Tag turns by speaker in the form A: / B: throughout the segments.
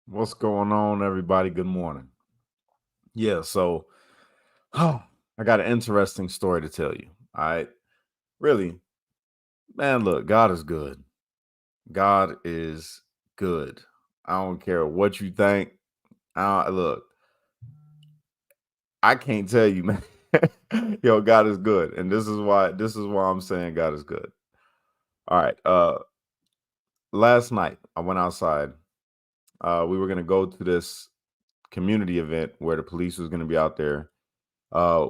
A: What's going on, everybody? Good morning. Yeah, so I got an interesting story to tell you. All right. Really, man, look, God is good. God is good. I don't care what you think. Look, I can't tell you, man. Yo, God is good. And this is why I'm saying God is good. All right. Last night I went outside. We were gonna go to this community event where the police was gonna be out there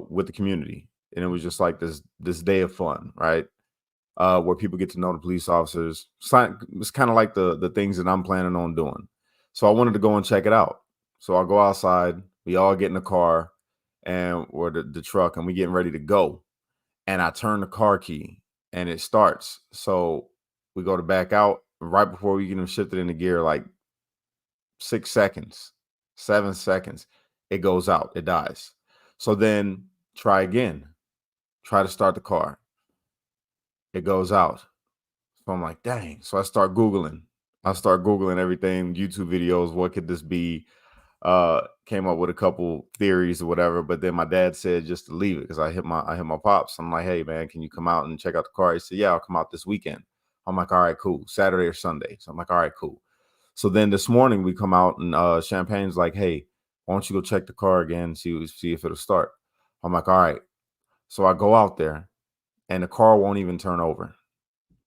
A: with the community, and it was just like this day of fun, right? Where people get to know the police officers. It's kind of like the things that I'm planning on doing. So I wanted to go and check it out. So I go outside. We all get in the car and or the truck, and we getting ready to go. And I turn the car key, and it starts. So we go to back out right before we get them shifted into gear, like 6 seconds, 7 seconds. It goes out. It dies. So then try again. Try to start the car. It goes out. So I'm like, dang. So I start Googling. I start Googling everything, YouTube videos. What could this be? Came up with a couple theories or whatever, but then my dad said just to leave it because I hit my pops. I'm like, hey man, can you come out and check out the car? He said, yeah, I'll come out this weekend. I'm like, all right, cool. Saturday or Sunday. So I'm like, all right, cool. So then this morning we come out and Champagne's like, hey, why don't you go check the car again, see if it'll start. I'm like, all right. So I go out there and the car won't even turn over.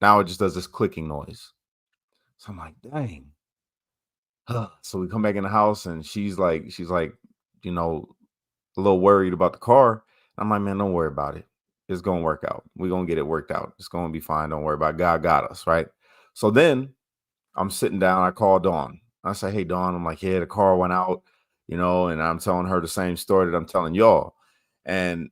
A: Now it just does this clicking noise. So I'm like, dang. So we come back in the house and she's like, you know, a little worried about the car. I'm like, man, don't worry about it. It's gonna work out. We're gonna get it worked out. It's gonna be fine. Don't worry about it. God got us, right? So then I'm sitting down. I call Dawn. I say, hey, Dawn, I'm like, yeah, the car went out, and I'm telling her the same story that I'm telling y'all. And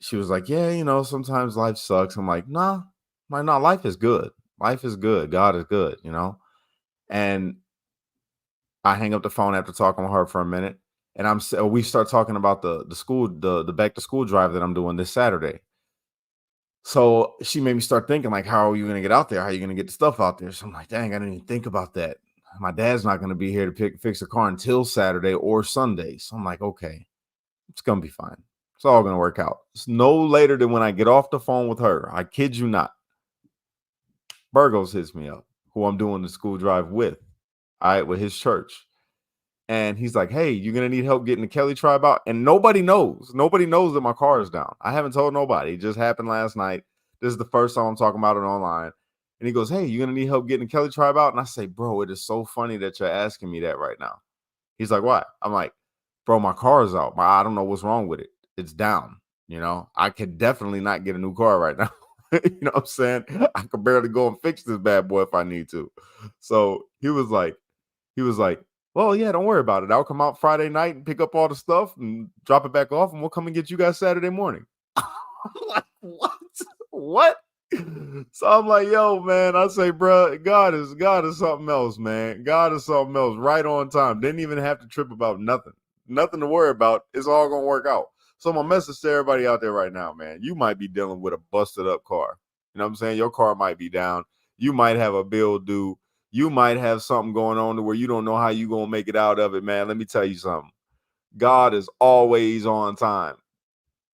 A: she was like, yeah, sometimes life sucks. I'm like, nah, life is good. Life is good. God is good. And I hang up the phone after talking with her for a minute. And we start talking about the school, the back to school drive that I'm doing this Saturday. So she made me start thinking, like, how are you going to get out there? How are you going to get the stuff out there? So I'm like, dang, I didn't even think about that. My dad's not going to be here to fix the car until Saturday or Sunday. So I'm like, okay, it's going to be fine. It's all going to work out. It's no later than when I get off the phone with her. I kid you not. Burgos hits me up, who I'm doing the school drive with, all right, with his church. And he's like, hey, you're going to need help getting the Kelly tribe out. And nobody knows. Nobody knows that my car is down. I haven't told nobody. It just happened last night. This is the first time I'm talking about it online. And he goes, hey, you're going to need help getting the Kelly tribe out? And I say, bro, it is so funny that you're asking me that right now. He's like, why? I'm like, bro, my car is out. I don't know what's wrong with it. It's down. I could definitely not get a new car right now. You know what I'm saying? I could barely go and fix this bad boy if I need to. So he was like, well, yeah, don't worry about it. I'll come out Friday night and pick up all the stuff and drop it back off, and we'll come and get you guys Saturday morning. I'm like, what? What? So I'm like, yo, man, I say, bro, God is something else, man. God is something else. Right on time. Didn't even have to trip about nothing. Nothing to worry about. It's all gonna work out. So my message to everybody out there right now, man, you might be dealing with a busted up car. You know what I'm saying? Your car might be down. You might have a bill due. You might have something going on to where you don't know how you gonna make it out of it, man. Let me tell you something. God is always on time.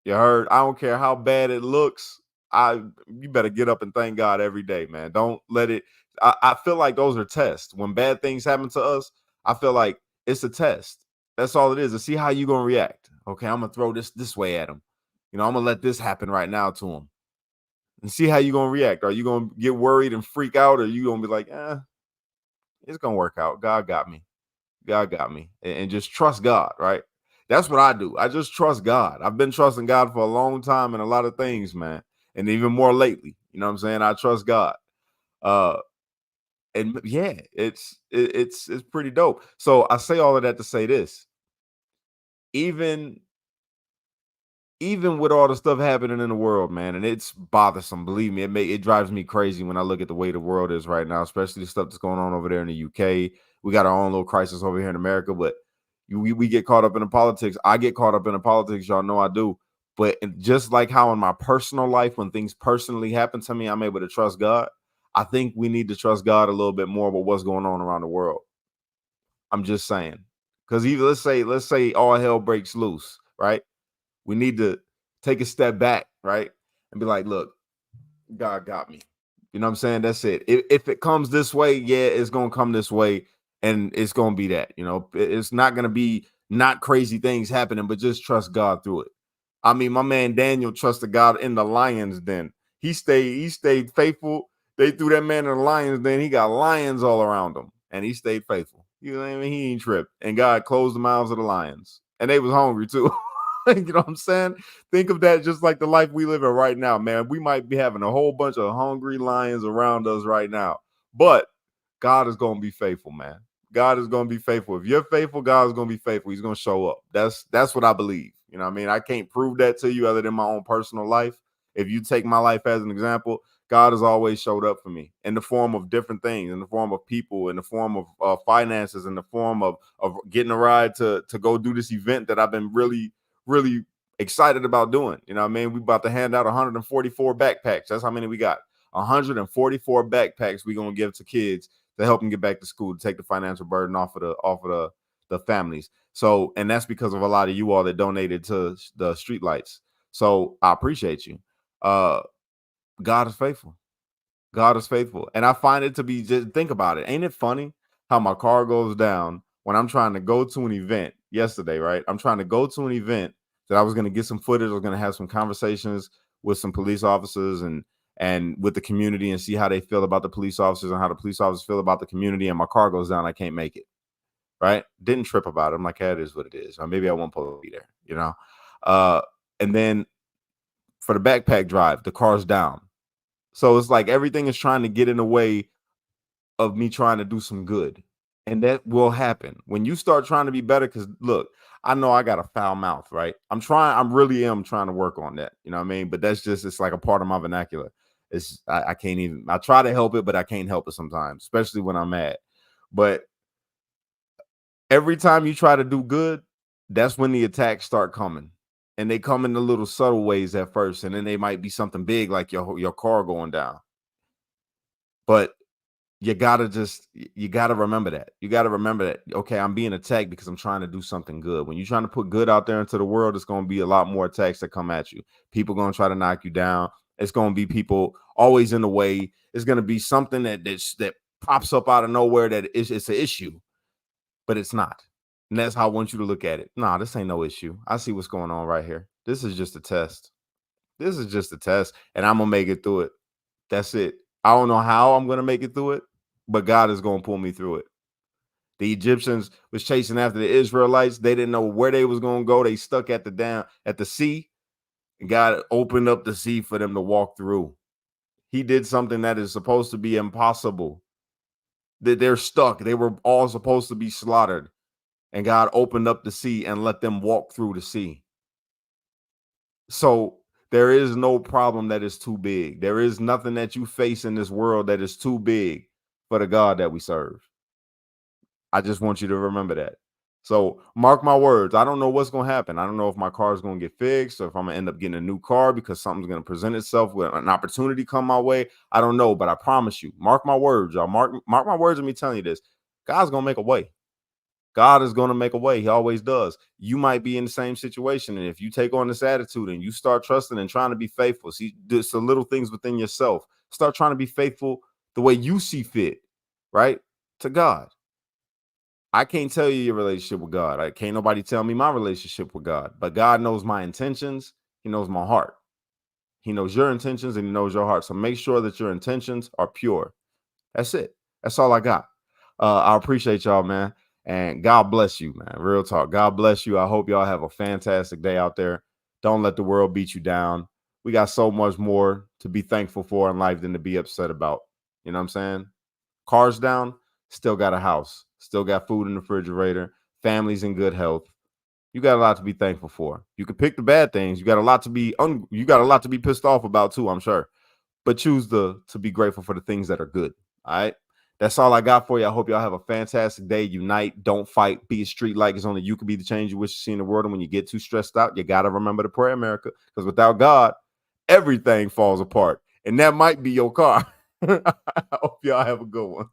A: You heard? I don't care how bad it looks. You better get up and thank God every day, man. Don't let it. I feel like those are tests. When bad things happen to us, I feel like it's a test. That's all it is. To see how you gonna react. Okay, I'm gonna throw this way at him. I'm gonna let this happen right now to him, and see how you gonna react. Are you gonna get worried and freak out, or are you gonna be like, it's gonna work out. God got me. God got me. And just trust God, right? That's what I do. I just trust God. I've been trusting God for a long time in a lot of things, man. And even more lately. You know what I'm saying? I trust God. Uh and yeah, it's pretty dope. So I say all of that to say this. Even even with all the stuff happening in the world, man, and it's bothersome. Believe me, it drives me crazy when I look at the way the world is right now, especially the stuff that's going on over there in the UK. We got our own little crisis over here in America, but we get caught up in the politics. I get caught up in the politics, y'all know I do. But just like how in my personal life, when things personally happen to me, I'm able to trust God. I think we need to trust God a little bit more with what's going on around the world. I'm just saying. Because even let's say all hell breaks loose, right? We need to take a step back, right? And be like, look, God got me. You know what I'm saying? That's it. If it comes this way, yeah, it's gonna come this way, and it's gonna be that. You know, it's not gonna be not crazy things happening, but just trust God through it. I mean, my man Daniel trusted God in the lion's den. He stayed faithful. They threw that man in the lion's den. He got lions all around him, and he stayed faithful. You know what I mean? He ain't tripped. And God closed the mouths of the lions, and they was hungry too. You know what I'm saying? Think of that just like the life we live in right now, man. We might be having a whole bunch of hungry lions around us right now, but God is going to be faithful, man. God is going to be faithful. If you're faithful, God is going to be faithful. He's going to show up. That's what I believe. You know what I mean? I can't prove that to you other than my own personal life. If you take my life as an example, God has always showed up for me in the form of different things, in the form of people, in the form of finances, in the form of getting a ride to go do this event that I've been really excited about doing. You know what I mean? We about to hand out 144 backpacks. That's how many we got. 144 backpacks we're gonna give to kids to help them get back to school, to take the financial burden off of the families. So, and that's because of a lot of you all that donated to the street lights. So I appreciate you. God is faithful. God is faithful. And I find it to be, just think about it. Ain't it funny how my car goes down when I'm trying to go to an event yesterday, right? I'm trying to go to an event that I was going to get some footage. I was going to have some conversations with some police officers and with the community and see how they feel about the police officers and how the police officers feel about the community. And my car goes down. I can't make it. Right. Didn't trip about it. I'm like, hey, it is what it is. Or maybe I won't be there, you know? And then for the backpack drive, the car's down. So it's like everything is trying to get in the way of me trying to do some good. And that will happen when you start trying to be better. Because look, I know I got a foul mouth, right? I really am trying to work on that. You know what I mean? But that's just, it's like a part of my vernacular. I can't even, I try to help it, but I can't help it sometimes, especially when I'm mad. But every time you try to do good, that's when the attacks start coming. And they come in the little subtle ways at first, and then they might be something big like your car going down. But you gotta remember that. You gotta remember that, okay, I'm being attacked because I'm trying to do something good. When you're trying to put good out there into the world, it's gonna be a lot more attacks that come at you. People gonna try to knock you down. It's gonna be people always in the way. It's gonna be something that pops up out of nowhere that it's an issue, but it's not. And that's how I want you to look at it. Nah, this ain't no issue. I see what's going on right here. This is just a test. This is just a test, and I'm gonna make it through it. That's it. I don't know how I'm gonna make it through it, but God is gonna pull me through it. The Egyptians was chasing after the Israelites. They didn't know where they was gonna go. They stuck at the sea, and God opened up the sea for them to walk through. He did something that is supposed to be impossible. That they're stuck. They were all supposed to be slaughtered. And God opened up the sea and let them walk through the sea. So there is no problem that is too big. There is nothing that you face in this world that is too big for the God that we serve. I just want you to remember that. So mark my words. I don't know what's going to happen. I don't know if my car is going to get fixed or if I'm going to end up getting a new car because something's going to present itself with an opportunity come my way. I don't know, but I promise you, mark my words, y'all. Mark my words of me telling you this. God's going to make a way. God is going to make a way. He always does. You might be in the same situation. And if you take on this attitude and you start trusting and trying to be faithful, see, there's the little things within yourself. Start trying to be faithful the way you see fit, right? To God. I can't tell you your relationship with God. I can't nobody tell me my relationship with God. But God knows my intentions. He knows my heart. He knows your intentions and he knows your heart. So make sure that your intentions are pure. That's it. That's all I got. I appreciate y'all, man. And God bless you, man. Real talk. God bless you. I hope y'all have a fantastic day out there. Don't let the world beat you down. We got so much more to be thankful for in life than to be upset about. You know what I'm saying? Cars down, still got a house, still got food in the refrigerator, families in good health. You got a lot to be thankful for. You can pick the bad things. You got a lot to be pissed off about too, I'm sure. But choose to be grateful for the things that are good. All right. That's all I got for you. I hope y'all have a fantastic day. Unite, don't fight, be a street like it's only you can be the change you wish to see in the world. And when you get too stressed out, you got to remember to pray, America, because without God, everything falls apart. And that might be your car. I hope y'all have a good one.